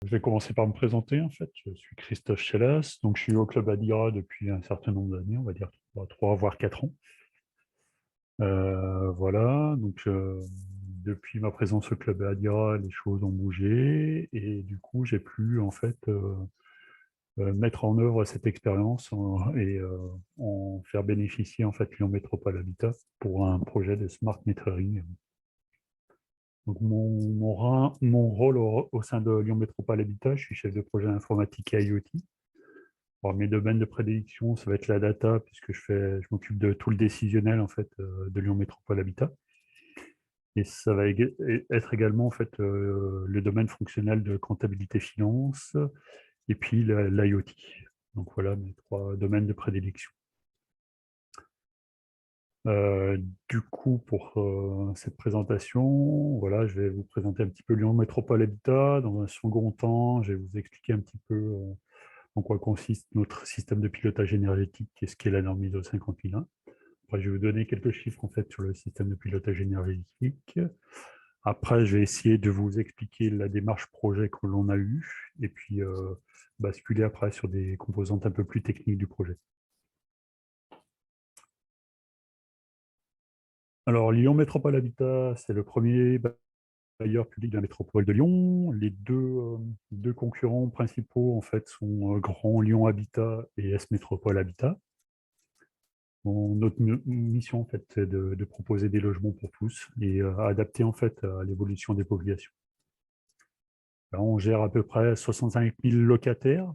Je vais commencer par me présenter, en fait. Je suis Christophe Chelas, donc je suis au Club Adira depuis un certain nombre d'années, on va dire 3 voire 4 ans. Voilà, donc depuis ma présence au Club Adira, les choses ont bougé et du coup, j'ai pu en fait mettre en œuvre cette expérience et en faire bénéficier en fait Lyon Métropole Habitat pour un projet de smart metering. Donc mon rôle au sein de Lyon Métropole Habitat, je suis chef de projet informatique et IoT. Alors, mes domaines de prédilection, ça va être la data, puisque je m'occupe de tout le décisionnel en fait, de Lyon Métropole Habitat. Et ça va être également en fait, le domaine fonctionnel de comptabilité finance et puis l'IoT. Donc voilà mes 3 domaines de prédilection. Euh, du coup, pour cette présentation, voilà, je vais vous présenter un petit peu Lyon Métropole Habitat. Dans un second temps, je vais vous expliquer un petit peu en quoi consiste notre système de pilotage énergétique et ce qu'est la norme ISO 50001. Après, je vais vous donner quelques chiffres en fait sur le système de pilotage énergétique. Après, je vais essayer de vous expliquer la démarche projet que l'on a eue et puis basculer après sur des composantes un peu plus techniques du projet. Alors, Lyon Métropole Habitat, c'est le premier bailleur public de la métropole de Lyon. Les deux concurrents principaux en fait, sont Grand Lyon Habitat et S Métropole Habitat. Notre mission en fait, c'est de proposer des logements pour tous et adaptés en fait, à l'évolution des populations. Là, on gère à peu près 65 000 locataires,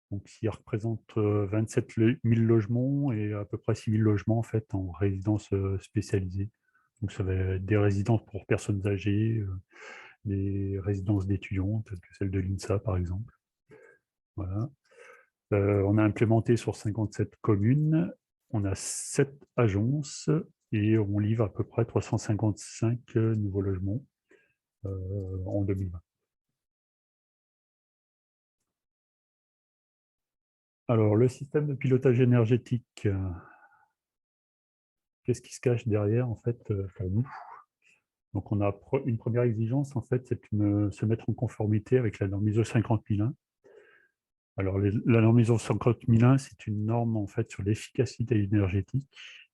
donc qui représentent 27 000 logements et à peu près 6 000 logements en fait, en résidence spécialisée. Donc ça va être des résidences pour personnes âgées, des résidences d'étudiants, telles que celle de l'INSA par exemple. Voilà. On a implémenté sur 57 communes, on a 7 agences et on livre à peu près 355 nouveaux logements en 2020. Alors, le système de pilotage énergétique, qu'est-ce qui se cache derrière, en fait, pour nous? Donc, on a une première exigence, en fait, c'est de se mettre en conformité avec la norme ISO 50001. Alors, la norme ISO 50001, c'est une norme, en fait, sur l'efficacité énergétique,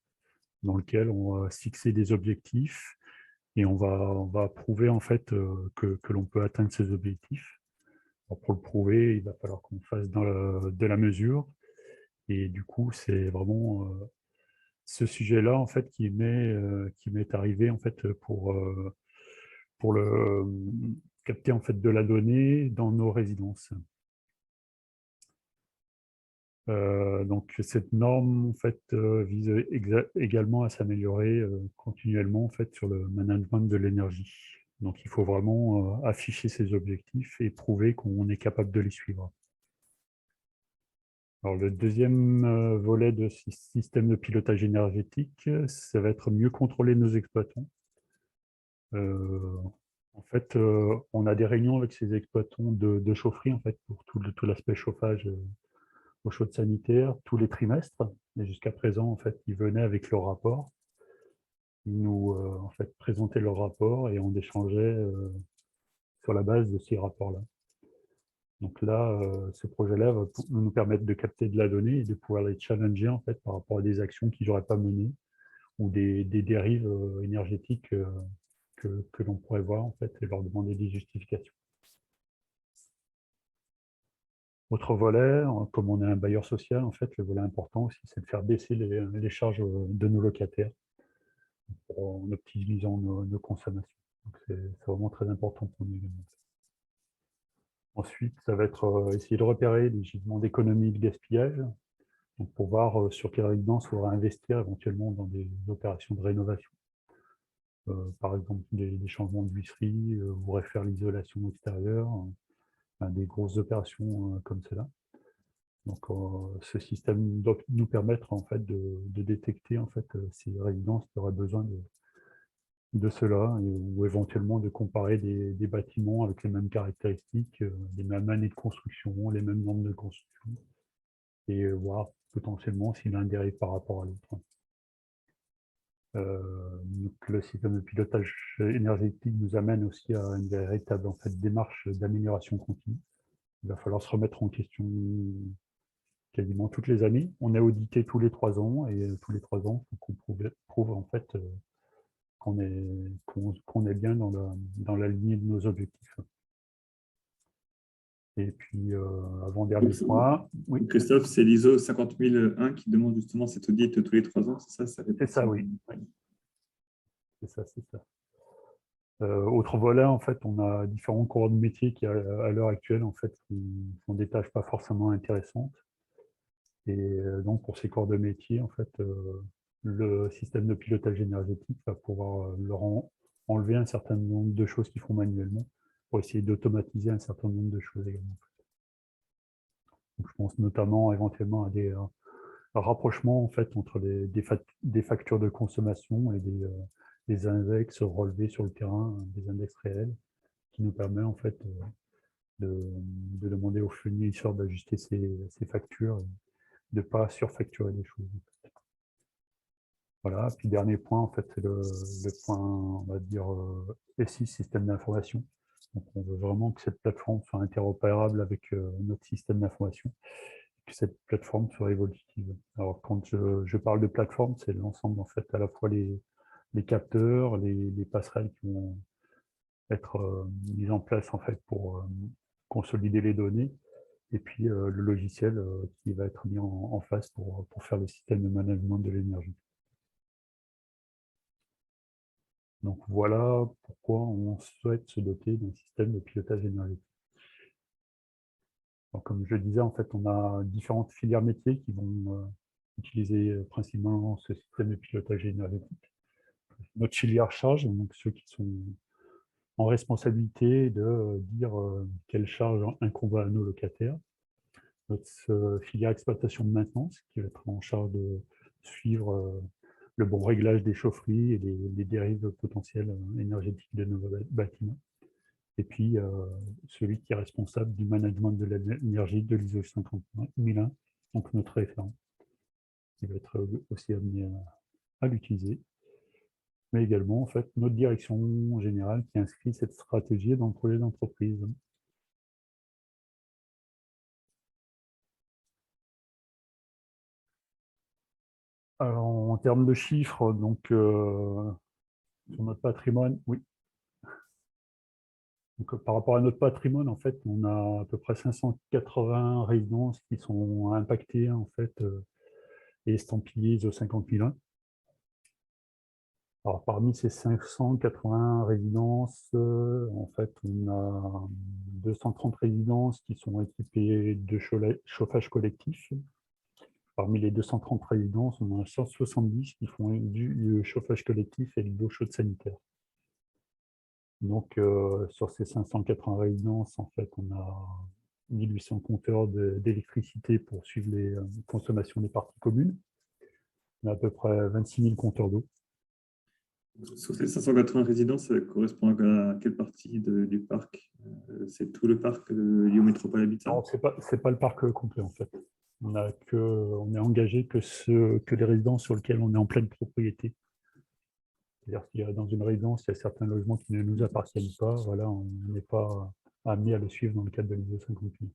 dans lequel on va fixer des objectifs et on va prouver, en fait, que l'on peut atteindre ces objectifs. Alors, pour le prouver, il va falloir qu'on fasse de la mesure. Et du coup, c'est vraiment ce sujet-là en fait qui m'est arrivé en fait pour capter en fait de la donnée dans nos résidences. Donc cette norme en fait vise également à s'améliorer continuellement en fait sur le management de l'énergie. Donc il faut vraiment afficher ses objectifs et prouver qu'on est capable de les suivre. Alors, le deuxième volet de ce système de pilotage énergétique, ça va être mieux contrôler nos exploitants. En fait, on a des réunions avec ces exploitants de chaufferie en fait, pour tout l'aspect chauffage eau chaude sanitaire tous les trimestres. Et jusqu'à présent, en fait, ils venaient avec leur rapport. Ils nous en fait, présentaient leur rapport et on échangeait sur la base de ces rapports-là. Donc là, ce projet-là va nous permettre de capter de la donnée et de pouvoir les challenger en fait, par rapport à des actions qu'ils n'auraient pas menées ou des dérives énergétiques que l'on pourrait voir en fait, et leur demander des justifications. Autre volet, comme on est un bailleur social, en fait, le volet important aussi, c'est de faire baisser les charges de nos locataires en optimisant nos consommations. C'est vraiment très important pour nous également. Ensuite, ça va être essayer de repérer des gisements d'économie et de gaspillage, donc pour voir sur quelle résidence il faudra investir éventuellement dans des opérations de rénovation. Par exemple, des changements de visserie, ou refaire l'isolation extérieure, des grosses opérations comme cela. Donc, ce système doit nous permettre en fait, de détecter en fait, ces résidences qui auraient besoin de cela, ou éventuellement de comparer des bâtiments avec les mêmes caractéristiques, les mêmes années de construction, les mêmes normes de construction, et voir potentiellement s'il y a un dérive par rapport à l'autre. Donc, le système de pilotage énergétique nous amène aussi à une véritable en fait, démarche d'amélioration continue. Il va falloir se remettre en question quasiment toutes les années. On est audité tous les 3 ans et tous les 3 ans, il faut qu'on prouve en fait qu'on est bien dans la lignée de nos objectifs. Et puis, avant-dernier point, oui. Christophe, c'est l'ISO 50001 qui demande justement cet audit tous les 3 ans, c'est ça? C'est ça, oui. C'est ça, c'est ça. Autre volet, en fait, on a différents cours de métier qui, à l'heure actuelle, en fait, font des tâches pas forcément intéressantes. Et donc, pour ces corps de métier, en fait, le système de pilotage énergétique va pouvoir leur enlever un certain nombre de choses qu'ils font manuellement pour essayer d'automatiser un certain nombre de choses également. Donc, je pense notamment éventuellement à des rapprochements en fait, entre des factures de consommation et des index relevés sur le terrain, des index réels, qui nous permet en fait de demander aux fournisseurs d'ajuster ces factures, de ne pas surfacturer les choses. Voilà, puis dernier point, en fait, c'est le point, on va dire, SI, système d'information. Donc, on veut vraiment que cette plateforme soit interopérable avec notre système d'information, que cette plateforme soit évolutive. Alors, quand je parle de plateforme, c'est l'ensemble, en fait, à la fois les capteurs, les passerelles qui vont être mises en place, en fait, pour consolider les données, et puis le logiciel qui va être mis en face pour faire le système de management de l'énergie. Donc voilà pourquoi on souhaite se doter d'un système de pilotage énergétique. Donc, comme je le disais, en fait, on a différentes filières métiers qui vont utiliser principalement ce système de pilotage énergétique. Notre filière charge, donc ceux qui sont en responsabilité de dire quelle charge incombe à nos locataires. Notre filière exploitation de maintenance, qui va être en charge de suivre le bon réglage des chaufferies et les dérives potentielles énergétiques de nos bâtiments. Et puis, celui qui est responsable du management de l'énergie de l'ISO 50001, donc notre référent, qui va être aussi amené à l'utiliser. Mais également, en fait, notre direction générale qui inscrit cette stratégie dans le projet d'entreprise. Alors, en termes de chiffres, donc, sur notre patrimoine, oui. Donc, par rapport à notre patrimoine, en fait, on a à peu près 580 résidences qui sont impactées, en fait, et estampillées ISO 50001. Alors, parmi ces 580 résidences, en fait, on a 230 résidences qui sont équipées de chauffage collectif. Parmi les 230 résidences, on en a 170 qui font du chauffage collectif et de l'eau chaude sanitaire. Donc, sur ces 580 résidences, en fait, on a 1800 compteurs d'électricité pour suivre les consommations des parties communes. On a à peu près 26 000 compteurs d'eau. Sur ces 580 résidences, ça correspond à quelle partie du parc? C'est tout le parc Lyon Métropole Habitat? Non, c'est pas le parc complet, en fait. On est engagé que les résidences sur lesquelles on est en pleine propriété. C'est-à-dire qu'il y a dans une résidence, il y a certains logements qui ne nous appartiennent pas. Voilà, on n'est pas amené à le suivre dans le cadre de l'ISO 50001.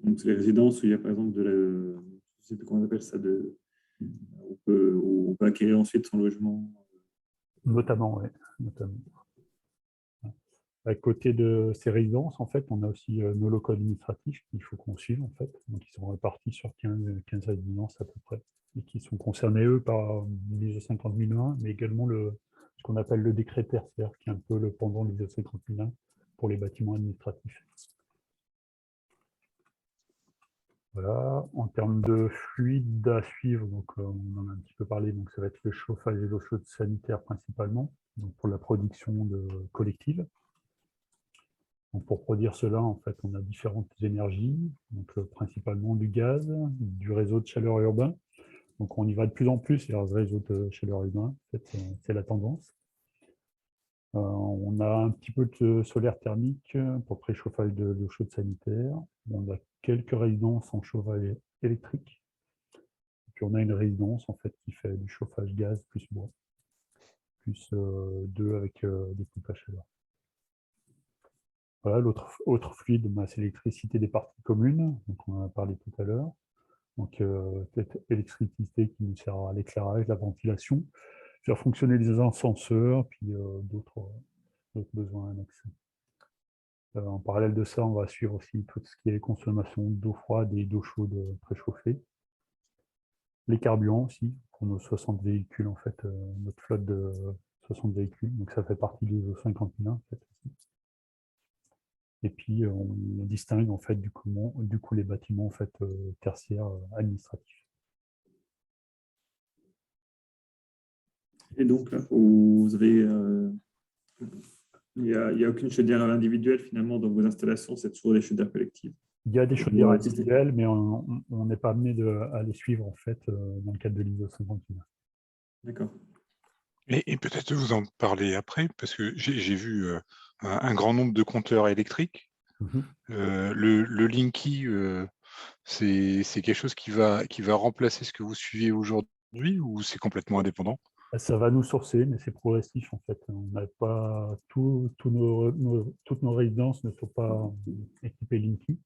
Donc, c'est les résidences où il y a par exemple je ne sais plus comment on appelle ça, où on peut acquérir ensuite son logement. Notamment, oui. Notamment. À côté de ces résidences, en fait, on a aussi nos locaux administratifs qu'il faut qu'on suive, en fait. Donc, ils sont répartis sur 15 résidences à peu près, et qui sont concernés, eux, par l'ISO 50001, mais également ce qu'on appelle le décret tertiaire, qui est un peu le pendant de l'ISO 50001 pour les bâtiments administratifs. Voilà. En termes de fluide à suivre, donc, on en a un petit peu parlé, donc ça va être le chauffage et l'eau chaude sanitaire principalement, donc pour la production collective. Donc pour produire cela, en fait, on a différentes énergies, donc principalement du gaz, du réseau de chaleur urbain. Donc on y va de plus en plus vers le réseau de chaleur urbain, en fait, c'est la tendance. On a un petit peu de solaire thermique pour préchauffage de l'eau chaude sanitaire. On a quelques résidences en chauffage électrique. Puis on a une résidence en fait qui fait du chauffage gaz plus bois, plus 2 avec des pompes à chaleur. Voilà, l'autre autre fluide, c'est l'électricité des parties communes, donc on en a parlé tout à l'heure. Donc cette électricité qui nous sert à l'éclairage, la ventilation, faire fonctionner les ascenseurs, puis d'autres besoins annexes. En parallèle de ça, on va suivre aussi tout ce qui est consommation d'eau froide et d'eau chaude préchauffée. Les carburants aussi, pour nos 60 véhicules, en fait, notre flotte de 60 véhicules, donc ça fait partie des ISO 50001, en fait. Et puis, on distingue, en fait, du coup, les bâtiments, en fait, tertiaires administratifs. Et donc, là, vous avez, il n'y a aucune chaudière individuelle finalement dans vos installations, c'est toujours des chaudières collectives. Il y a des chaudières individuelles, mais on n'est pas amené à les suivre, en fait, dans le cadre de l'ISO 50001. D'accord. Et peut-être vous en parler après, parce que j'ai vu un grand nombre de compteurs électriques. Le Linky, c'est quelque chose qui va remplacer ce que vous suivez aujourd'hui, ou c'est complètement indépendant? Ça va nous sourcer, mais c'est progressif, en fait. On n'a pas toutes nos résidences ne sont pas équipées Linky.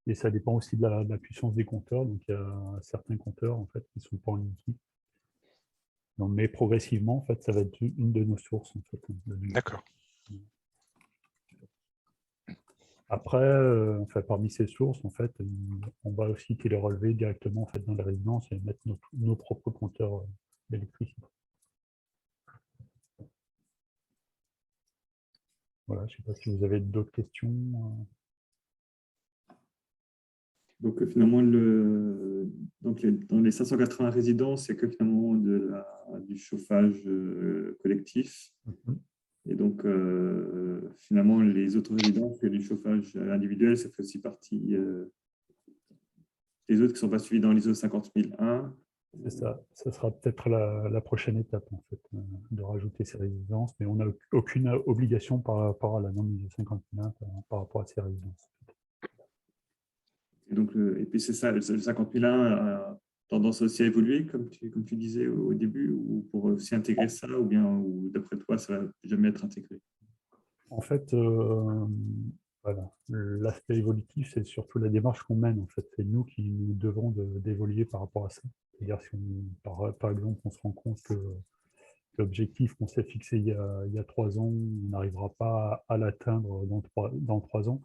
Et ça dépend aussi de la puissance des compteurs. Donc, il y a certains compteurs, en fait, qui ne sont pas en Linky. Donc, mais progressivement, en fait, ça va être une de nos sources, en fait. D'accord. Après, enfin, parmi ces sources, en fait, on va aussi télérelever directement, en fait, dans la résidence et mettre nos propres compteurs d'électricité. Voilà, je ne sais pas si vous avez d'autres questions. Donc finalement, dans les 580 résidences, il n'y a que finalement du chauffage collectif. Et donc finalement, les autres résidences, il y a du chauffage individuel, ça fait aussi partie des autres qui ne sont pas suivis dans l'ISO 50001. C'est ça, ça sera peut-être la prochaine étape, en fait, de rajouter ces résidences, mais on n'a aucune obligation par rapport à la norme ISO 50001 par rapport à ces résidences. Et, donc, et puis c'est ça, le 50001 a tendance aussi à évoluer, comme tu disais au début, ou pour aussi intégrer ça, ou bien d'après toi, ça ne va jamais être intégré? En fait, voilà, l'aspect évolutif, c'est surtout la démarche qu'on mène. En fait, c'est nous qui nous devons d'évoluer par rapport à ça. C'est-à-dire si par exemple, on se rend compte que l'objectif qu'on s'est fixé il y a 3 ans, on n'arrivera pas à l'atteindre dans 3 ans,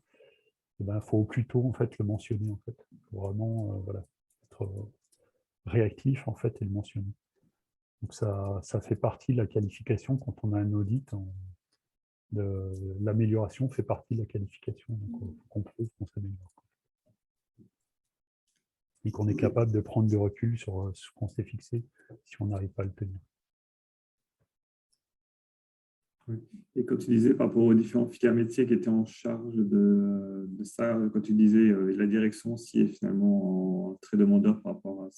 il faut au plus tôt, en fait, le mentionner. En fait. Il faut vraiment voilà, être réactif, en fait, et le mentionner. Donc ça fait partie de la qualification quand on a un audit. L'amélioration fait partie de la qualification. Donc il faut qu'on prouve qu'on s'améliore. Et qu'on est capable de prendre du recul sur ce qu'on s'est fixé si on n'arrive pas à le tenir. Et comme tu disais, par rapport aux différents filières métiers qui étaient en charge de ça, quand tu disais la direction aussi est finalement très demandeur par rapport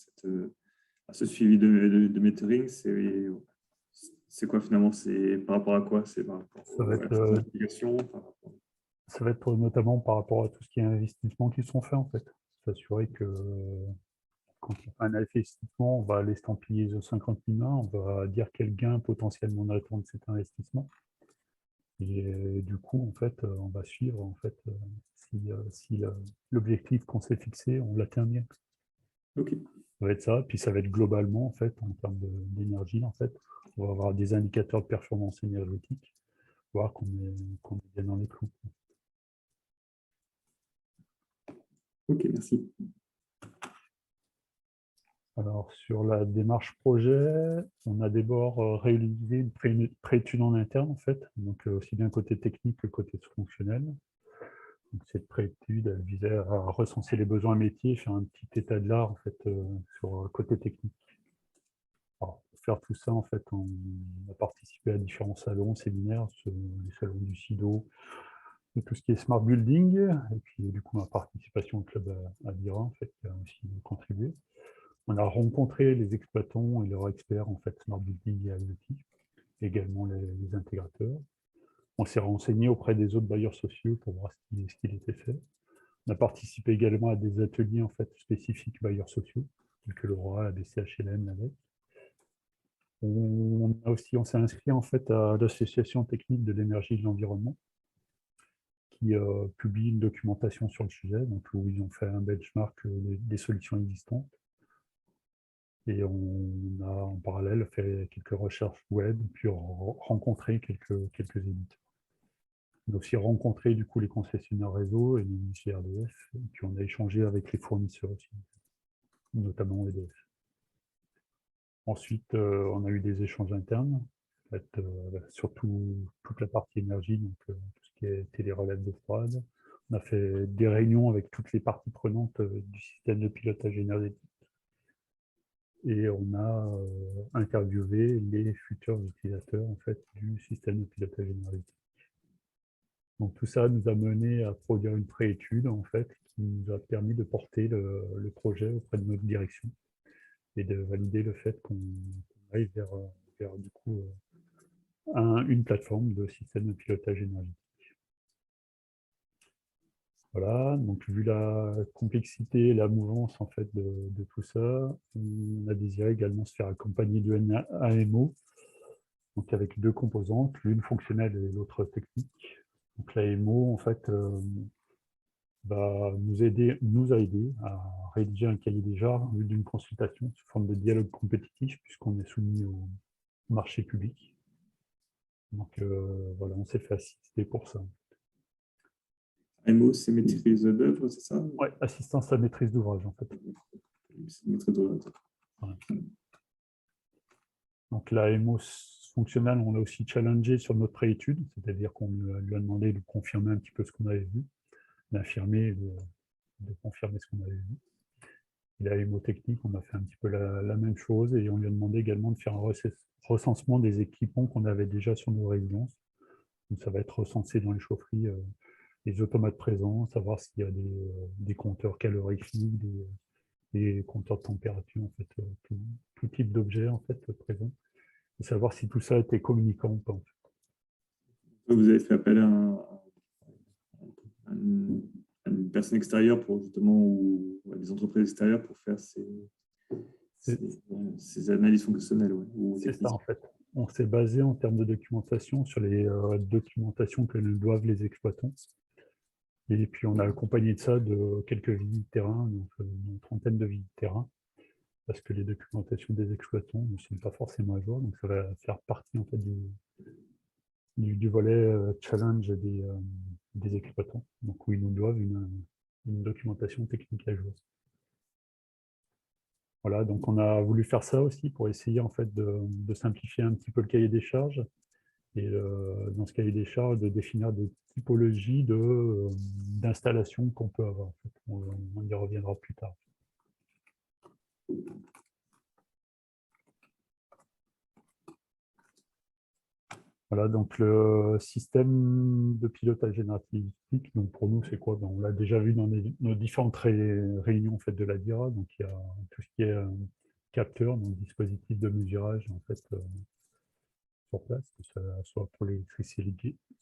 à ce suivi de metering, c'est quoi finalement? C'est par rapport à quoi? C'est par rapport Ça va à être, la application, ça va être notamment par rapport à tout ce qui est investissements qui sont faits, en fait. S'assurer que quand on fait un investissement, on va l'estampiller ISO 50001, on va dire quel gain potentiellement on attend de cet investissement. Et du coup, en fait, on va suivre en fait, si l'objectif qu'on s'est fixé, on l'atteint bien. Ok. Ça va être ça, puis ça va être globalement, en fait, en termes d'énergie, en fait, on va avoir des indicateurs de performance énergétique, voir qu'on est bien dans les clous. Ok, merci. Alors, sur la démarche projet, on a d'abord réalisé une préétude en interne, en fait, donc aussi bien côté technique que côté fonctionnel. Donc, cette préétude, elle visait à recenser les besoins métiers, faire un petit état de l'art, en fait, sur le côté technique. Alors, pour faire tout ça, en fait, on a participé à différents salons, séminaires, les salons du CIDO, de tout ce qui est smart building, et puis du coup, ma participation au club à Bira, en fait, qui a aussi contribué. On a rencontré les exploitants et leurs experts en fait smart building et IoT, également les intégrateurs. On s'est renseigné auprès des autres bailleurs sociaux pour voir ce qu'il était fait. On a participé également à des ateliers en fait spécifiques bailleurs sociaux tels que LoRa, ADC-HLM, l'ADEC. On s'est inscrit en fait à l'Association technique de l'énergie et de l'environnement, qui publie une documentation sur le sujet, donc où ils ont fait un benchmark des solutions existantes. Et on a en parallèle fait quelques recherches web, puis rencontré quelques éditeurs. On a aussi rencontré du coup les concessionnaires réseau et les GRDF, et puis on a échangé avec les fournisseurs aussi, notamment EDF. Ensuite, on a eu des échanges internes, en fait, surtout toute la partie énergie, donc tout ce qui est télérelève d'eau froide. On a fait des réunions avec toutes les parties prenantes du système de pilotage énergétique. Et on a interviewé les futurs utilisateurs en fait, du système de pilotage énergétique. Donc tout ça nous a mené à produire une préétude en fait, qui nous a permis de porter le projet auprès de notre direction et de valider le fait qu'on aille vers du coup, une plateforme de système de pilotage énergétique. Voilà, donc vu la complexité et la mouvance en fait, de tout ça, on a désiré également se faire accompagner de AMO, donc avec deux composantes, l'une fonctionnelle et l'autre technique. Donc l'AMO en fait nous a aidé à rédiger un cahier des charges d'une consultation sous forme de dialogue compétitif puisqu'on est soumis au marché public. Donc voilà, on s'est fait assister pour ça. AMO, c'est maîtrise d'œuvre, c'est ça? Oui, assistance à maîtrise d'ouvrage, en fait. Maîtrise d'ouvrage. Voilà. Donc la MO fonctionnelle, on l'a aussi challengé sur notre préétude, c'est-à-dire qu'on lui a demandé de confirmer un petit peu ce qu'on avait vu, d'infirmer et de confirmer ce qu'on avait vu. Et la MO technique, on a fait un petit peu la même chose et on lui a demandé également de faire un recensement des équipements qu'on avait déjà sur nos résidences. Donc ça va être recensé dans les chaufferies, les automates présents, savoir s'il y a des compteurs calorifiques, des compteurs de température, en fait, tout type d'objet en fait, présent, et savoir si tout ça était communicant ou pas. En fait. Vous avez fait appel à une personne extérieure pour justement, ou à des entreprises extérieures pour faire ces analyses fonctionnelles. Ouais, c'est ça en fait. On s'est basé en termes de documentation sur les documentations que nous doivent les exploitants. Et puis on a accompagné de ça de quelques visites terrain, donc une trentaine de visites terrain, parce que les documentations des exploitants ne sont pas forcément à jour, donc ça va faire partie en fait, du volet challenge des exploitants, donc où ils nous doivent une documentation technique à jour. Voilà, donc on a voulu faire ça aussi pour essayer en fait de simplifier un petit peu le cahier des charges, et dans ce cahier des charges, de définir des typologies d'installations qu'on peut avoir. En fait. On y reviendra plus tard. Voilà, donc le système de pilotage énergétique, donc pour nous, c'est quoi? On l'a déjà vu dans nos différentes réunions en fait, de la DIRA. Donc il y a tout ce qui est capteur, donc dispositif de mesurage en fait, sur place, que ce soit pour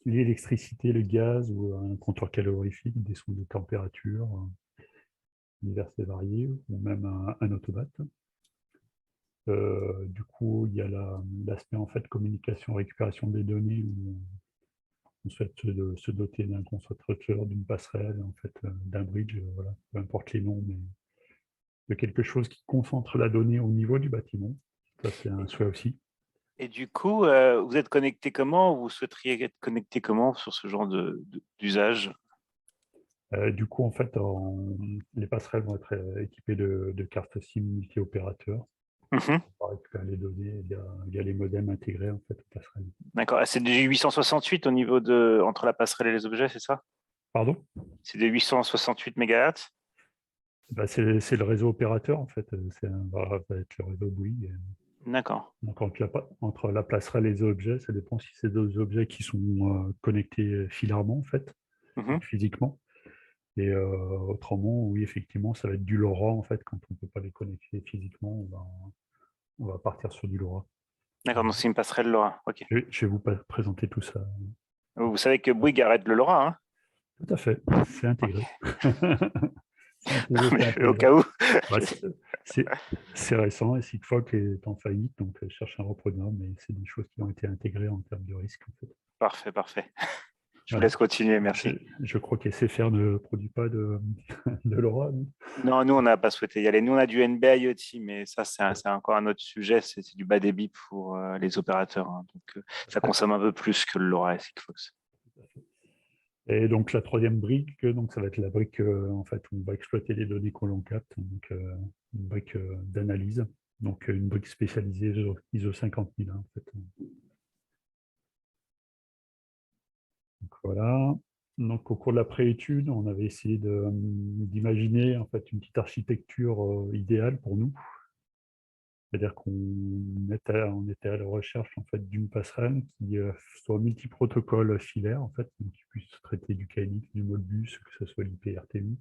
l'électricité, le gaz ou un compteur calorifique, des sondes de température diverses et variées, ou même un automate. Du coup, il y a l'aspect en fait communication, récupération des données, où on souhaite se doter d'un constructeur, d'une passerelle, en fait, d'un bridge, voilà, peu importe les noms, mais de quelque chose qui concentre la donnée au niveau du bâtiment. Ça, c'est un souhait aussi. Et du coup, vous êtes connecté comment? Vous souhaiteriez être connecté comment sur ce genre d'usage? Du coup, en fait, les passerelles vont être équipées de cartes SIM multi-opérateurs. On va récupérer les données via les modems intégrés en fait, aux passerelles. D'accord. C'est du 868 au niveau entre la passerelle et les objets, c'est ça? Pardon? C'est des 868 MHz? Bah, c'est le réseau opérateur, en fait. Ça va être le réseau Bouygues. D'accord. Donc, entre la passerelle et les objets, ça dépend si c'est deux objets qui sont connectés filairement, en fait, physiquement. Et autrement, oui, effectivement, ça va être du LoRa, en fait. Quand on ne peut pas les connecter physiquement, on va partir sur du LoRa. D'accord, donc c'est une passerelle LoRa. Okay. Je vais vous présenter tout ça. Vous savez que Bouygues arrête le LoRa, hein? Tout à fait, c'est intégré. Au cas où. c'est récent et Sigfox est en faillite, donc elle cherche un repreneur, mais c'est des choses qui ont été intégrées en termes de risque. En fait. Parfait. Je vous Voilà. laisse continuer, merci. Je crois qu'SFR ne produit pas de LoRa. Non, nous, on n'a pas souhaité y aller. Nous, on a du NB IoT, mais ça, c'est encore un autre sujet. C'est du bas débit pour les opérateurs. Hein. Donc, ça consomme un peu plus que le LoRa et Sigfox. Et donc, la troisième brique, donc, ça va être la brique en fait, où on va exploiter les données qu'on capte. Donc, une brique d'analyse. Donc, une brique spécialisée ISO 50001. En fait. Donc, voilà. Donc, au cours de la préétude, on avait essayé d'imaginer en fait, une petite architecture idéale pour nous. C'est-à-dire qu'on était à la recherche en fait, d'une passerelle qui soit multi-protocole filaire, en fait, qui puisse traiter du KNX, du Modbus, que ce soit l'IP-RTU,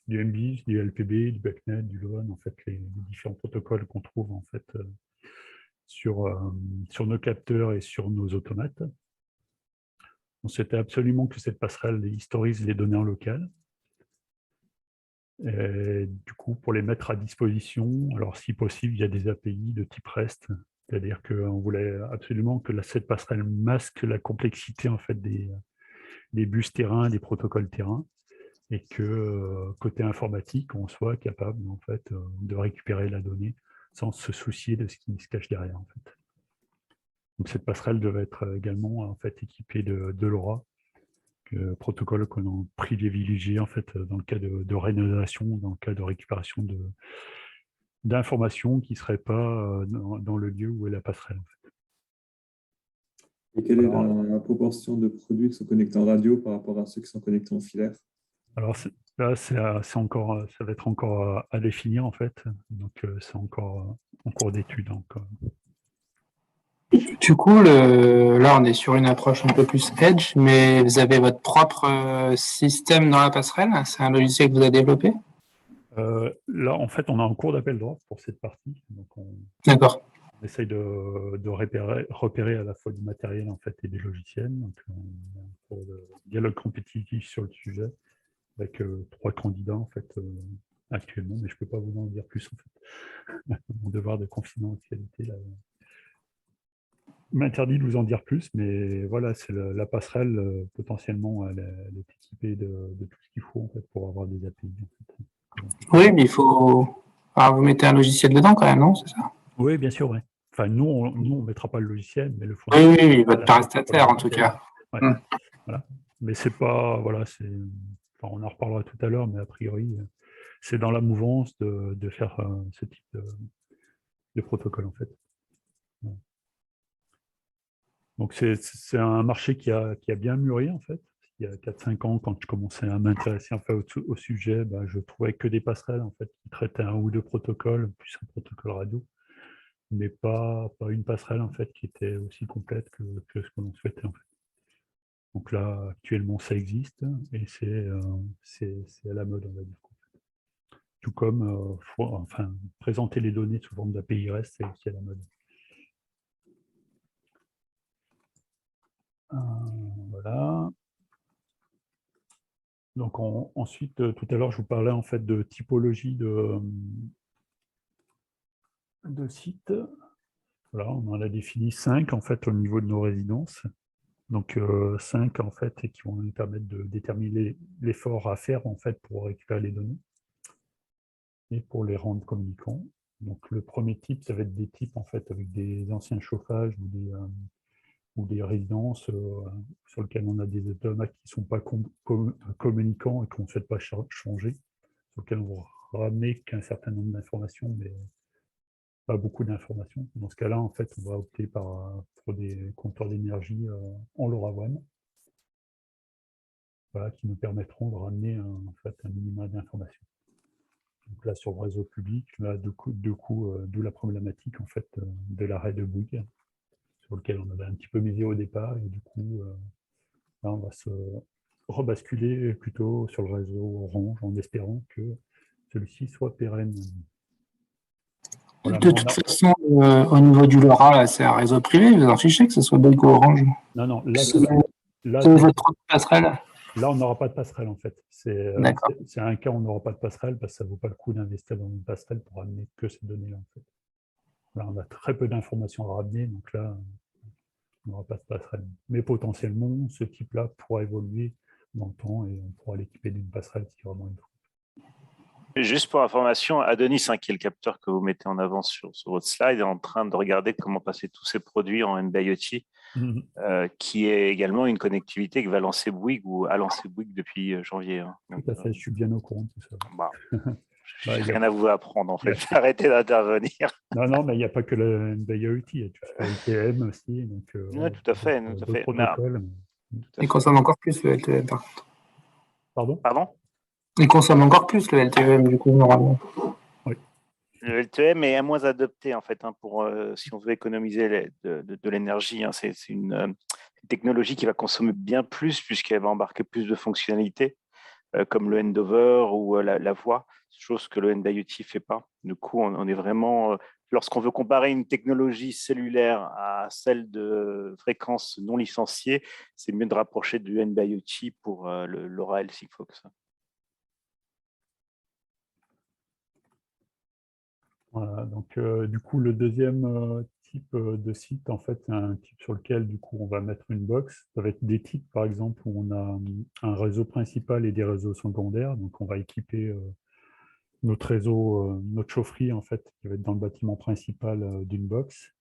du MBIS, du LPB, du BACnet, du LOAN, en fait, les différents protocoles qu'on trouve en fait, sur nos capteurs et sur nos automates. On souhaitait absolument que cette passerelle historise les données en local. Et du coup, pour les mettre à disposition, alors si possible, il y a des API de type REST, c'est-à-dire qu'on voulait absolument que cette passerelle masque la complexité en fait, des bus terrain, des protocoles terrain, et que côté informatique, on soit capable en fait, de récupérer la donnée sans se soucier de ce qui se cache derrière. En fait. Donc, cette passerelle devait être également en fait, équipée de LoRa, protocole qu'on a privilégié en fait, dans le cas de rénovation, dans le cas de récupération d'informations qui ne seraient pas dans le lieu où est la passerelle. En fait. Et quelle est la proportion de produits qui sont connectés en radio par rapport à ceux qui sont connectés en filaire? Alors là, ça va être encore à définir en fait, donc c'est encore en cours d'étude. Du coup, là, on est sur une approche un peu plus edge, mais vous avez votre propre système dans la passerelle. C'est un logiciel que vous avez développé? Là, en fait, on est en cours d'appel d'offres pour cette partie. D'accord. On essaye de repérer à la fois du matériel en fait, et des logiciels. Donc, on a un cours de dialogue compétitif sur le sujet avec 3 candidats en fait, actuellement, mais je ne peux pas vous en dire plus. En fait. Mon devoir de confidentialité là, m'interdit de vous en dire plus, mais voilà, c'est la passerelle, potentiellement, elle est équipée de tout ce qu'il faut en fait, pour avoir des API. En fait. Oui, mais il faut... Alors, vous mettez un logiciel dedans quand même, non? C'est ça? Oui, bien sûr, oui. Enfin, nous, on ne mettra pas le logiciel, mais le fournisseur. Oui, votre prestataire, en tout cas. Ouais. Voilà. Mais c'est pas... Voilà, enfin, on en reparlera tout à l'heure, mais a priori, c'est dans la mouvance de faire ce type de protocole, en fait. Ouais. Donc, c'est un marché qui a bien mûri, en fait. Il y a 4-5 ans, quand je commençais à m'intéresser en fait, au sujet, je trouvais que des passerelles en fait, qui traitaient 1 ou 2 protocoles, plus un protocole radio, mais pas une passerelle en fait, qui était aussi complète que ce que l'on souhaitait. En fait. Donc là, actuellement, ça existe et c'est à la mode, on va dire. Tout comme présenter les données sous forme d'API REST, c'est aussi à la mode. Voilà. Donc ensuite, tout à l'heure, je vous parlais en fait de typologie de sites. Voilà, on en a défini 5 en fait au niveau de nos résidences. Donc 5 en fait qui vont nous permettre de déterminer l'effort à faire en fait pour récupérer les données et pour les rendre communicants. Donc le premier type, ça va être des types en fait avec des anciens chauffages ou des résidences sur lesquelles on a des automates qui ne sont pas communicants et qu'on ne souhaite pas changer, sur lesquels on va ramener qu'un certain nombre d'informations, mais pas beaucoup d'informations. Dans ce cas-là, en fait, on va opter pour des compteurs d'énergie en LoRaWAN, voilà, qui nous permettront de ramener en fait, un minimum d'informations. Donc là, sur le réseau public, là, d'où la problématique en fait, de l'arrêt de Bouygues, sur lequel on avait un petit peu misé au départ, et du coup, là, on va se rebasculer plutôt sur le réseau Orange, en espérant que celui-ci soit pérenne. Voilà, de toute façon, au niveau du LoRa, c'est un réseau privé, vous en fichez que ce soit Bouygues ou Orange? Non, là c'est votre passerelle. Là, on n'aura pas de passerelle, en fait. D'accord. C'est un cas où on n'aura pas de passerelle parce que ça ne vaut pas le coup d'investir dans une passerelle pour amener que ces données-là, en fait. Là, on a très peu d'informations à ramener, donc là, on n'aura pas de passerelle. Mais potentiellement, ce type-là pourra évoluer dans le temps et on pourra l'équiper d'une passerelle si vraiment il faut. Juste pour information, Adonis, qui est le capteur que vous mettez en avant sur votre slide, est en train de regarder comment passer tous ces produits en NB-IoT, qui est également une connectivité que va lancer Bouygues ou a lancé Bouygues depuis janvier. Hein. Tout à fait, je suis bien au courant de tout ça. Je n'ai rien à vous apprendre, en fait. a... Arrêtez d'intervenir. Non, mais il n'y a pas que le NB-IoT, il y a tout ce qui est LTM aussi. Donc, oui, tout à fait. D'autres protocoles. Il consomme encore plus le LTM, par contre. Pardon. Il consomme encore plus le LTM, du coup, normalement. Oui. Le LTM est moins adopté, en fait, pour si on veut économiser de l'énergie. Hein. C'est une technologie qui va consommer bien plus, puisqu'elle va embarquer plus de fonctionnalités, comme le handover ou la voix, chose que le NB-IoT ne fait pas. Du coup, on est vraiment... lorsqu'on veut comparer une technologie cellulaire à celle de fréquences non licenciées, c'est mieux de rapprocher du NB-IoT pour le LoRaWell Sigfox. Voilà, donc du coup, le deuxième type de site, en fait, c'est un type sur lequel, du coup, on va mettre une box. Ça va être des types, par exemple, où on a un réseau principal et des réseaux secondaires. Donc, on va équiper notre réseau, notre chaufferie, en fait, qui va être dans le bâtiment principal d'une box.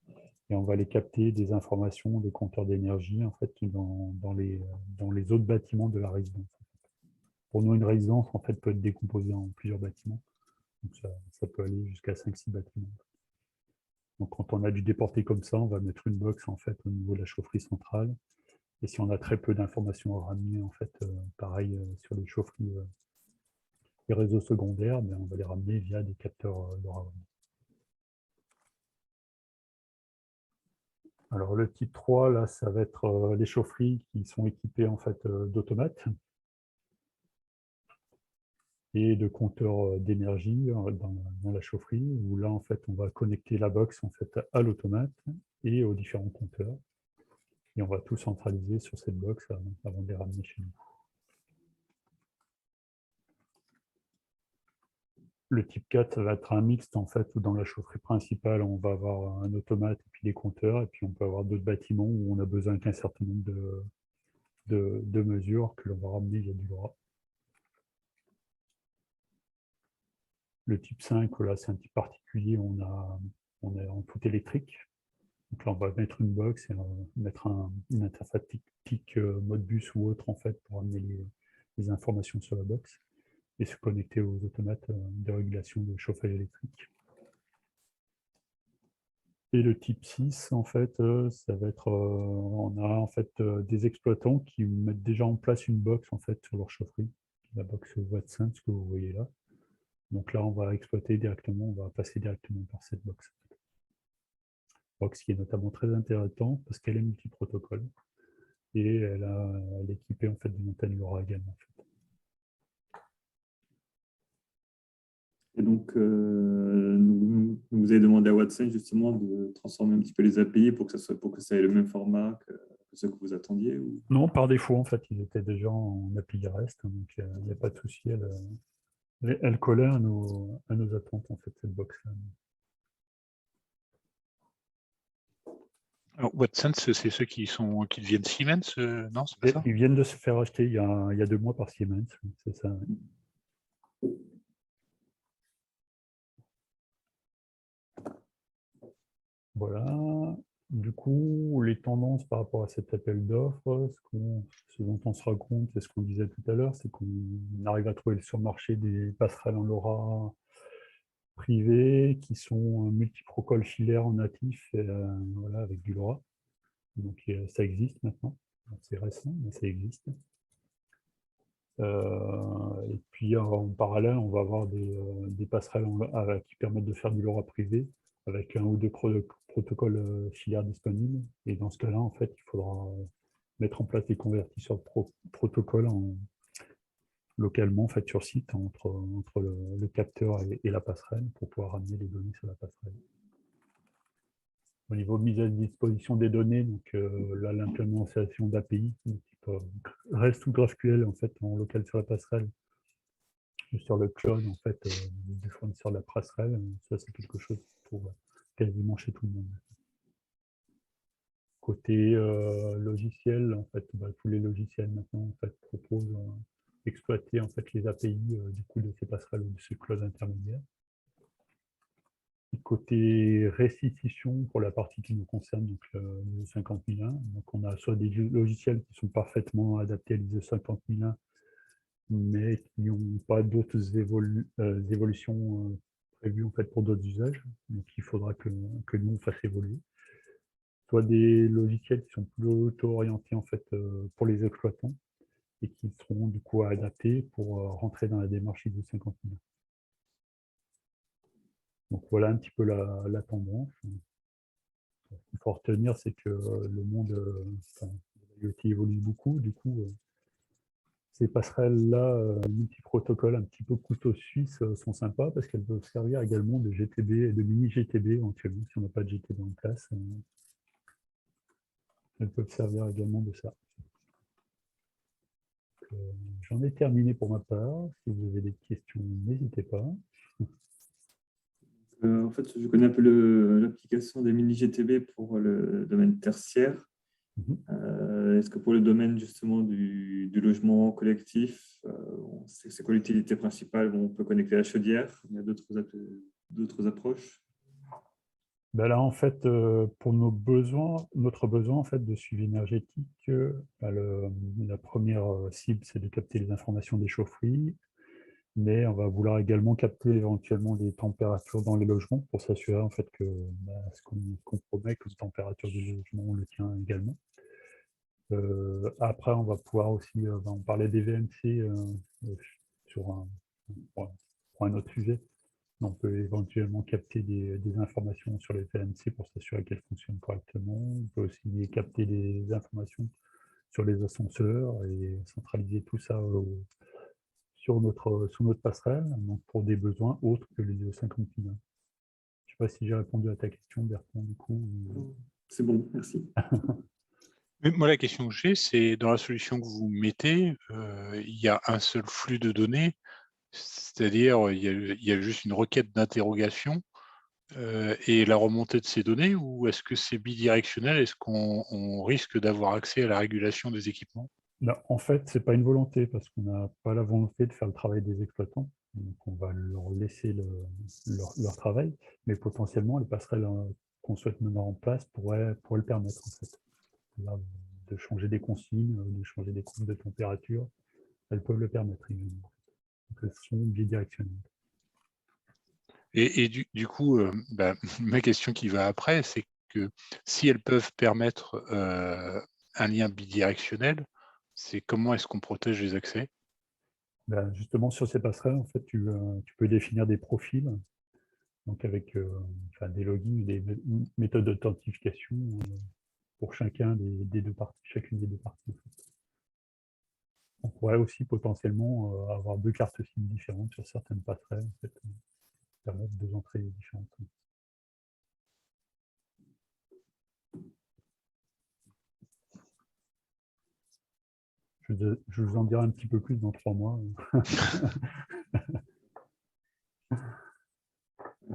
Et on va aller capter des informations, des compteurs d'énergie, en fait, dans les autres bâtiments de la résidence. Pour nous, une résidence, en fait, peut être décomposée en plusieurs bâtiments. Donc ça peut aller jusqu'à 5-6 bâtiments. Donc quand on a dû déporter comme ça, on va mettre une box en fait au niveau de la chaufferie centrale. Et si on a très peu d'informations à ramener, en fait, pareil sur les chaufferies, les réseaux secondaires, on va les ramener via des capteurs LoRaWAN. Alors le type 3, là, ça va être les chaufferies qui sont équipées en fait d'automates et de compteurs d'énergie dans la chaufferie, où là, en fait, on va connecter la box en fait, à l'automate et aux différents compteurs. Et on va tout centraliser sur cette box avant de les ramener chez nous. Le type 4, ça va être un mixte, en fait, où dans la chaufferie principale, on va avoir un automate et puis des compteurs, et puis on peut avoir d'autres bâtiments où on a besoin qu'un certain nombre de mesures que l'on va ramener via du LoRa. Le type 5, là, c'est un type particulier, on est en tout électrique. Donc là, on va mettre une box et mettre une interface TIC Modbus ou autre, en fait, pour amener les informations sur la box et se connecter aux automates de régulation de chauffage électrique. Et le type 6, en fait, ça va être, on a en fait des exploitants qui mettent déjà en place une box en fait sur leur chaufferie, la box Wattsense que vous voyez là. Donc là, on va exploiter directement, on va passer directement par cette box. Box qui est notamment très intéressante parce qu'elle est multiprotocole et elle est équipée en fait d'une antenne LoRa également. En fait. Et donc, vous avez demandé à Wattsense justement de transformer un petit peu les API pour que ça ait le même format que ce que vous attendiez ou... Non, par défaut, en fait, ils étaient déjà en API REST, donc il n'y a pas de souci. Elle collait à nos attentes, en fait, cette box-là. Wattsense, c'est ceux qui deviennent Siemens, non, c'est pas ça? Ils viennent de se faire acheter il y a 2 mois par Siemens, c'est ça. Voilà. Du coup, les tendances par rapport à cet appel d'offres, ce dont on se rend compte, c'est ce qu'on disait tout à l'heure, c'est qu'on arrive à trouver sur le marché des passerelles en LoRa privées qui sont multiprotocoles filaires en natif, voilà, avec du LoRa. Donc ça existe maintenant. C'est récent, mais ça existe. Et puis en parallèle, on va avoir des passerelles qui permettent de faire du LoRa privé avec 1 ou 2 protocoles filaires disponibles. Et dans ce cas-là, en fait, il faudra mettre en place des convertisseurs de protocoles localement, en fait, sur site, entre le capteur et la passerelle pour pouvoir ramener les données sur la passerelle. Au niveau de mise à disposition des données, donc là, l'implémentation d'API, type reste tout GraphQL en fait en local sur la passerelle, sur le cloud en fait du fournisseur de la passerelle. Ça c'est quelque chose pour quasiment chez tout le monde. Côté logiciel, en fait, tous les logiciels maintenant en fait, proposent d'exploiter en fait, les API du coup, de ces passerelles ou de ces clouds intermédiaires. Et côté restitution, pour la partie qui nous concerne, donc l'ISO 50001, donc on a soit des logiciels qui sont parfaitement adaptés à l'ISO 50001, mais qui n'ont pas d'autres évolutions prévues en fait, pour d'autres usages. Donc il faudra que nous on fasse évoluer. Soit des logiciels qui sont plutôt orientés en fait, pour les exploitants et qui seront du coup adaptés pour rentrer dans la démarche ISO 50001. Donc voilà un petit peu la tendance. Ce qu'il faut retenir, c'est que le monde de l'IoT évolue beaucoup. Du coup, ces passerelles-là, multi-protocoles un petit peu couteau suisse, sont sympas parce qu'elles peuvent servir également de GTB et de mini-GTB éventuellement, si on n'a pas de GTB en place. Elles peuvent servir également de ça. J'en ai terminé pour ma part. Si vous avez des questions, n'hésitez pas. En fait, je connais un peu l'application des mini-GTB pour le domaine tertiaire. Est-ce que pour le domaine justement du logement collectif, c'est quoi l'utilité principale? On peut connecter la chaudière, il y a d'autres approches? Ben là, en fait, pour notre besoin en fait, de suivi énergétique, la première cible, c'est de capter les informations des chaufferies, mais on va vouloir également capter éventuellement les températures dans les logements pour s'assurer en fait que ce qu'on promet comme température du logement, on le tient également. Après, on va pouvoir aussi, on parlait des VMC pour un autre sujet. On peut éventuellement capter des informations sur les VMC pour s'assurer qu'elles fonctionnent correctement. On peut aussi capter des informations sur les ascenseurs et centraliser tout ça sur notre passerelle, donc pour des besoins autres que les ISO 50001. Je ne sais pas si j'ai répondu à ta question, Bertrand, du coup. C'est bon, merci. Mais moi, la question que j'ai, c'est dans la solution que vous mettez, il y a un seul flux de données, c'est-à-dire il y a juste une requête d'interrogation et la remontée de ces données, ou est-ce que c'est bidirectionnel? Est-ce qu'on risque d'avoir accès à la régulation des équipements? En fait, ce n'est pas une volonté, parce qu'on n'a pas la volonté de faire le travail des exploitants. Donc, on va leur laisser leur travail, mais potentiellement, les passerelles qu'on souhaite mener en place pourraient le permettre, en fait. Là, de changer des consignes, de changer des courbes de température, elles peuvent le permettre également. Donc, elles sont bidirectionnelles. Et du coup, ma question qui va après, c'est que si elles peuvent permettre un lien bidirectionnel, c'est comment est-ce qu'on protège les accès? Justement, sur ces passerelles, en fait, tu peux définir des profils, donc avec des logins, des méthodes d'authentification pour chacune des deux parties. En fait. On pourrait aussi potentiellement avoir deux cartes SIM différentes sur certaines passerelles, en fait, permettre deux entrées différentes. Je vous en dirai un petit peu plus dans 3 mois.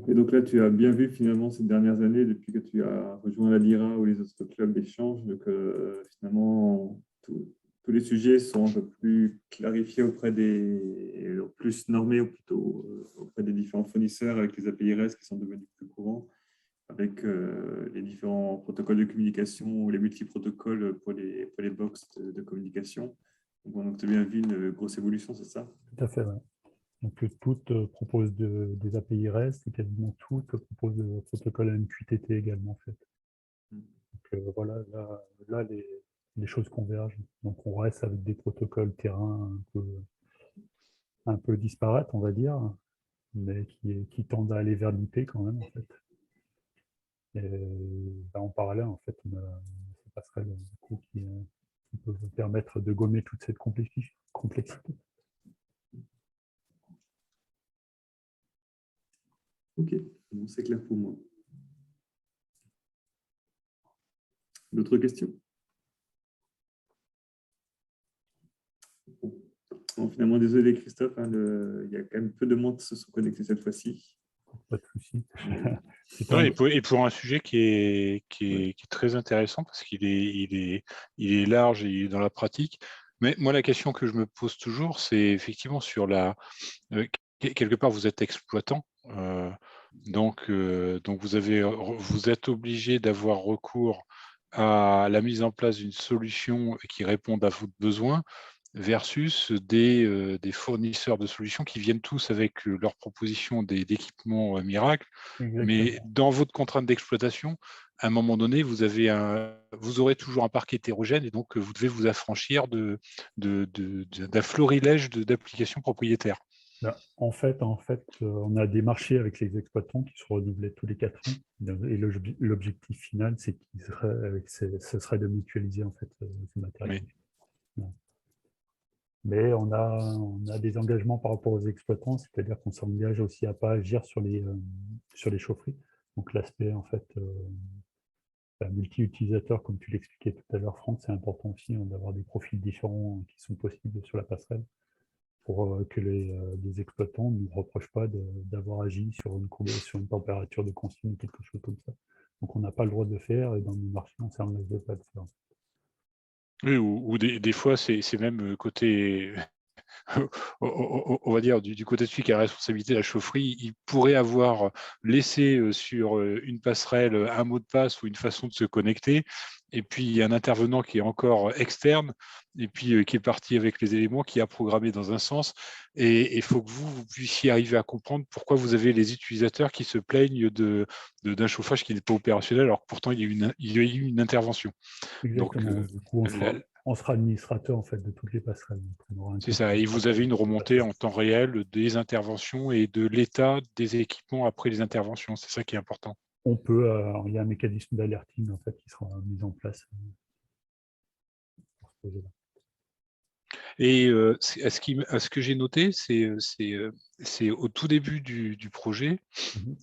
Et donc là, tu as bien vu finalement ces dernières années, depuis que tu as rejoint la LIRA ou les autres clubs d'échange, que finalement, tous les sujets sont un peu plus clarifiés plus normés ou plutôt auprès des différents fournisseurs avec les API REST qui sont devenus plus courants, avec les différents protocoles de communication ou les multi-protocoles pour les box de communication. Donc, tu as bien vu une grosse évolution, c'est ça? Tout à fait, ouais. Donc, toutes proposent des API REST et quasiment toutes proposent le protocole MQTT également, en fait. Donc, voilà, là les choses convergent. Donc, on reste avec des protocoles terrain un peu disparates, on va dire, mais qui tendent à aller vers l'IP quand même, en fait. Et en parallèle, en fait, on a ces passerelles du coup, qui peuvent permettre de gommer toute cette complexité. Ok, bon, c'est clair pour moi. D'autres questions? Bon, finalement, désolé Christophe, hein, il y a quand même peu de monde qui se sont connectés cette fois-ci. Pas de souci. Et pour un sujet qui est très intéressant parce qu'il est large et il est dans la pratique. Mais moi, la question que je me pose toujours, c'est effectivement sur quelque part, vous êtes exploitant. Donc vous êtes obligé d'avoir recours à la mise en place d'une solution qui réponde à vos besoins versus des fournisseurs de solutions qui viennent tous avec leur proposition d'équipements miracles. Mais dans votre contrainte d'exploitation, à un moment donné, vous aurez toujours un parc hétérogène et donc vous devez vous affranchir d'un florilège d'applications propriétaires. En fait, on a des marchés avec les exploitants qui sont renouvelés tous les 4 ans. Et l'objectif final, c'est ce serait de mutualiser en fait ce matériel. Oui. Mais on a des engagements par rapport aux exploitants, c'est-à-dire qu'on s'engage aussi à ne pas agir sur les chaufferies. Donc l'aspect en fait multi-utilisateur, comme tu l'expliquais tout à l'heure, Franck, c'est important aussi d'avoir des profils différents qui sont possibles sur la passerelle, pour que les exploitants ne nous reprochent pas d'avoir agi sur une température de consigne ou quelque chose comme ça. Donc on n'a pas le droit de le faire et dans nos marchés, on s'engage de pas le faire. Oui, ou des fois, c'est même côté, on va dire, du côté de celui qui a la responsabilité de la chaufferie, il pourrait avoir laissé sur une passerelle un mot de passe ou une façon de se connecter, et puis il y a un intervenant qui est encore externe, et puis qui est parti avec les éléments, qui a programmé dans un sens, et il faut que vous puissiez arriver à comprendre pourquoi vous avez les utilisateurs qui se plaignent d'un chauffage qui n'est pas opérationnel, alors que pourtant il y a eu une intervention. Exactement. Donc, du coup, on sera administrateur en fait de toutes les passerelles. c'est ça, et vous avez une remontée en temps réel des interventions et de l'état des équipements après les interventions. C'est ça qui est important. On peut, il y a un mécanisme d'alerting en fait qui sera mis en place pour ce projet-là. Et ce que j'ai noté, c'est au tout début du projet,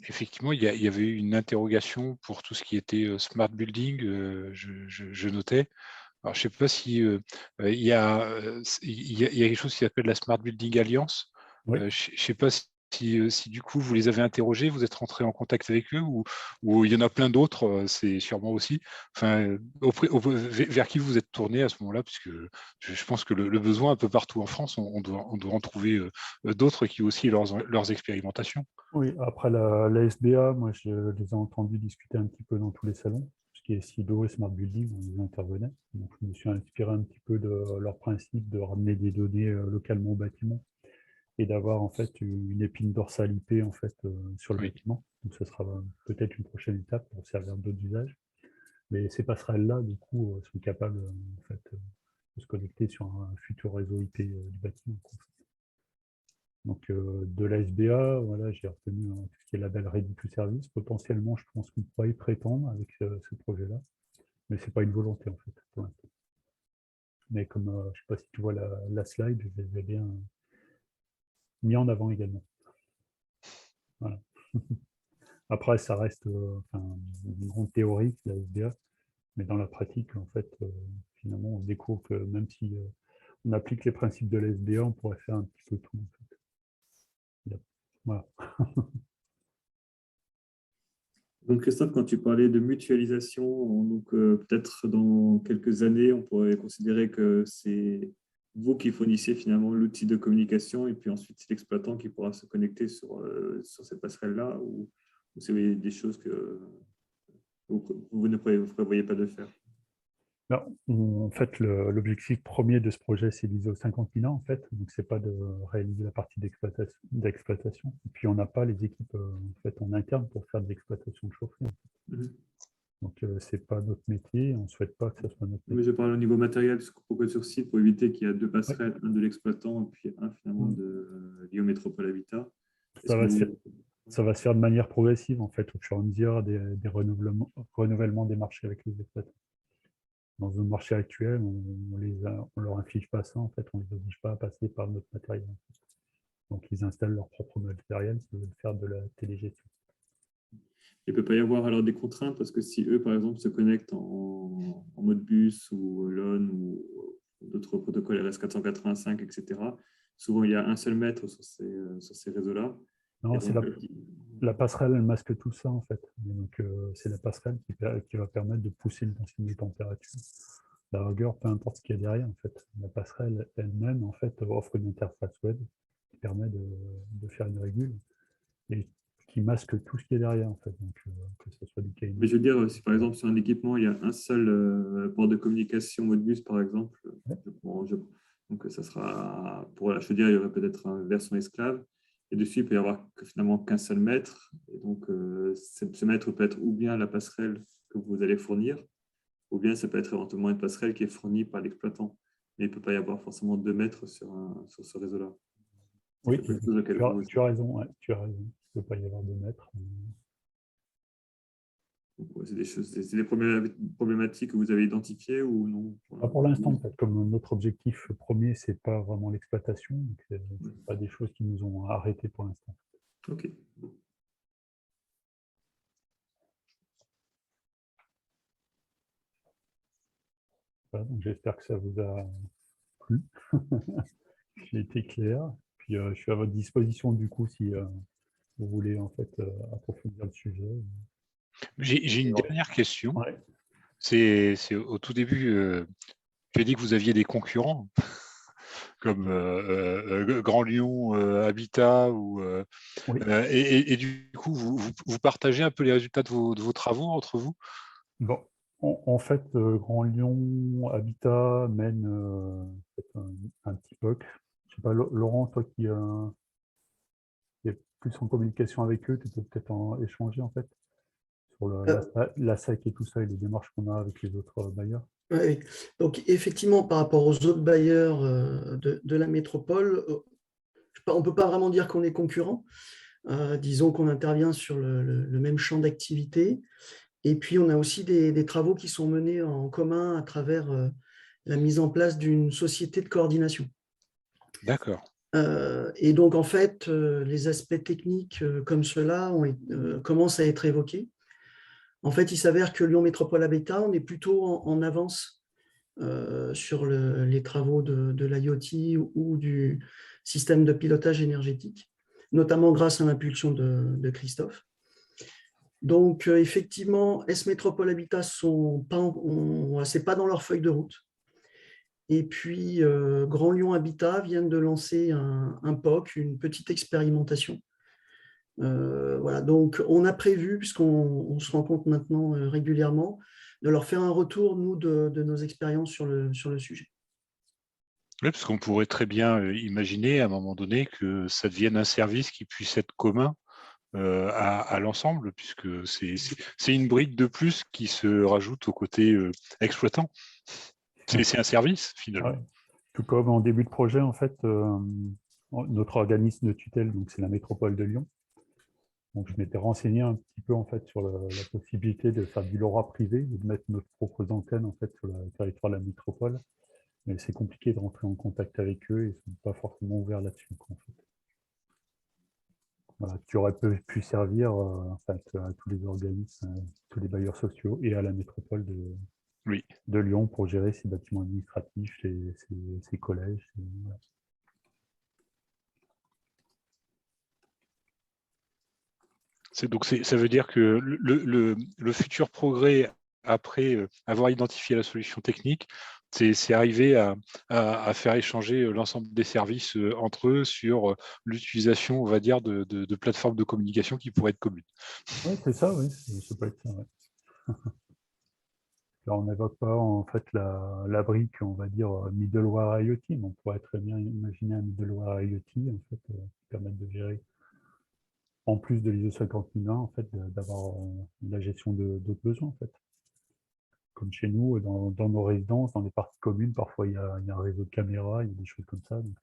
effectivement, il y avait eu une interrogation pour tout ce qui était smart building, je notais. Alors, je ne sais pas si il y a quelque chose qui s'appelle la Smart Building Alliance. Oui. Je ne sais pas si du coup vous les avez interrogés, vous êtes rentré en contact avec eux ou il y en a plein d'autres, c'est sûrement aussi. Enfin, vers qui vous êtes tourné à ce moment-là, puisque je pense que le besoin un peu partout en France, on doit en trouver d'autres qui ont aussi leurs expérimentations. Oui, après la SBA, moi je les ai entendus discuter un petit peu dans tous les salons, ce qui est SIDO et Smart Building, on y intervenait. Donc je me suis inspiré un petit peu de leur principe de ramener des données localement au bâtiment et d'avoir en fait une épine dorsale IP en fait sur le bâtiment. Donc ce sera peut-être une prochaine étape pour servir d'autres usages. Mais ces passerelles-là, du coup, sont capables en fait, de se connecter sur un futur réseau IP du bâtiment. Donc de la SBA, voilà, j'ai retenu tout ce qui est label Ready to Service. Potentiellement, je pense qu'on pourrait y prétendre avec ce projet-là, mais ce n'est pas une volonté en fait pour l'instant. Mais comme je ne sais pas si tu vois la slide, je les ai bien mis en avant également. Voilà. Après, ça reste une grande théorie, la SBA, mais dans la pratique, en fait, finalement, on découvre que même si on applique les principes de la SBA, on pourrait faire un petit peu tout. En fait. Voilà. Donc Christophe, quand tu parlais de mutualisation, donc peut-être dans quelques années, on pourrait considérer que c'est vous qui fournissez finalement l'outil de communication et puis ensuite c'est l'exploitant qui pourra se connecter sur cette passerelle-là, ou c'est des choses que vous ne prévoyez pas de faire? En fait, l'objectif premier de ce projet, c'est l'ISO 50001, en fait. Donc, ce n'est pas de réaliser la partie d'exploitation. Et puis, on n'a pas les équipes en fait, en interne pour faire de l'exploitation de chaufferie. Donc, ce n'est pas notre métier. On ne souhaite pas que ce soit notre métier. Mais je parle au niveau matériel, pourquoi sur site, pour éviter qu'il y ait deux passerelles, un de l'exploitant et puis un finalement lié au Métropole Habitat. Ça va se faire de manière progressive, en fait, au fur et à mesure des renouvellements des marchés avec les exploitants. Dans le marché actuel, on leur inflige pas ça, en fait, on ne les oblige pas à passer par notre matériel. Donc, ils installent leur propre matériel, ça veut faire de la télégestion. Il ne peut pas y avoir alors des contraintes, parce que si eux, par exemple, se connectent en mode bus ou LON ou d'autres protocoles RS485, etc., souvent, il y a un seul maître sur ces réseaux-là. Non, Et c'est donc, la passerelle, elle masque tout ça, en fait. Et donc, c'est la passerelle qui va permettre de pousser le densité de température. La rigueur, peu importe ce qu'il y a derrière, en fait. La passerelle elle-même, en fait, offre une interface web qui permet de faire une régule et qui masque tout ce qui est derrière, en fait. Donc, que ce soit du KNX. mais je veux dire, si par exemple sur un équipement, il y a un seul port de communication Modbus, par exemple, Ouais. donc ça sera pour la chaudière, il y aurait peut-être une version esclave, et dessus, il peut y avoir finalement qu'un seul maître, et donc ce maître peut être ou bien la passerelle que vous allez fournir, ou bien ça peut être éventuellement une passerelle qui est fournie par l'exploitant. Mais il ne peut pas y avoir forcément 2 mètres sur ce réseau-là. Oui, C'est quelque chose auquel tu as raison, ouais, tu as raison. Il ne peut pas y avoir 2 mètres. C'est des problématiques que vous avez identifiées ou non? Pas pour l'instant, en fait, comme notre objectif premier, c'est pas vraiment l'exploitation, donc c'est pas des choses qui nous ont arrêtés pour l'instant. Ok. Voilà, donc j'espère que ça vous a plu. J'ai été clair. Puis je suis à votre disposition du coup si vous voulez en fait approfondir le sujet. J'ai une dernière question. Ouais. C'est au tout début, tu as dit que vous aviez des concurrents comme Grand Lyon, Habitat, Oui. et du coup, vous partagez un peu les résultats de vos travaux entre vous? Bon, en fait, Grand Lyon, Habitat mène un petit POC. Je sais pas, Laurent, toi qui est plus en communication avec eux, tu peux peut-être en échanger en fait sur la SAC et tout ça et les démarches qu'on a avec les autres bailleurs. Oui. Donc effectivement, par rapport aux autres bailleurs de la métropole, on ne peut pas vraiment dire qu'on est concurrent. Disons qu'on intervient sur le même champ d'activité. Et puis, on a aussi des travaux qui sont menés en commun à travers la mise en place d'une société de coordination. D'accord. Et donc, en fait, les aspects techniques comme cela commencent à être évoqués. En fait, il s'avère que Lyon Métropole Habitat, on est plutôt en avance sur les travaux de l'IoT ou du système de pilotage énergétique, notamment grâce à l'impulsion de Christophe. Donc, effectivement, S-Métropole Habitat, c'est pas dans leur feuille de route. Et puis, Grand Lyon Habitat viennent de lancer un POC, une petite expérimentation. Voilà, donc on a prévu, puisqu'on se rencontre maintenant régulièrement, de leur faire un retour, nous, de nos expériences sur le sujet. Oui, parce qu'on pourrait très bien imaginer à un moment donné que ça devienne un service qui puisse être commun à l'ensemble, puisque c'est une brique de plus qui se rajoute au côté exploitant. C'est un service, finalement. Ouais. Tout comme en début de projet, en fait, notre organisme de tutelle, donc c'est la métropole de Lyon. Donc je m'étais renseigné un petit peu en fait sur la possibilité de faire du LoRa privé et de mettre notre propre antenne en fait sur le territoire de la métropole. Mais c'est compliqué de rentrer en contact avec eux et ils ne sont pas forcément ouverts là-dessus. En fait. Voilà, tu aurais pu servir en fait, à tous les organismes, tous les bailleurs sociaux et à la métropole de Lyon pour gérer ces bâtiments administratifs, ces collèges. Voilà. Donc ça veut dire que le futur progrès, après avoir identifié la solution technique, c'est arriver à faire échanger l'ensemble des services entre eux sur l'utilisation, on va dire, de plateformes de communication qui pourraient être communes. Oui, c'est ça, oui. Ça peut être ça, ouais. Là, on n'évoque pas en fait la brique, on va dire middleware IoT, mais on pourrait très bien imaginer un middleware IoT en fait, qui permette de gérer, en plus de l'ISO 50001, en fait, d'avoir la gestion d'autres besoins en fait. Comme chez nous, dans nos résidences, dans les parties communes, parfois il y a un réseau de caméras, il y a des choses comme ça, donc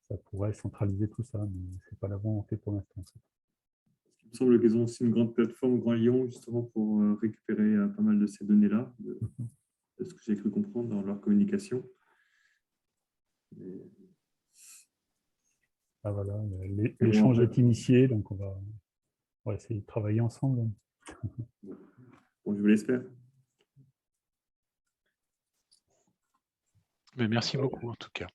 ça pourrait centraliser tout ça, mais c'est pas la volonté pour l'instant. En fait. Il me semble qu'ils ont aussi une grande plateforme Grand Lyon, justement, pour récupérer pas mal de ces données-là, de ce que j'ai cru comprendre dans leur communication. Ah, voilà, l'échange est initié, donc on va essayer de travailler ensemble. Bon, je vous l'espère. Mais merci beaucoup, en tout cas.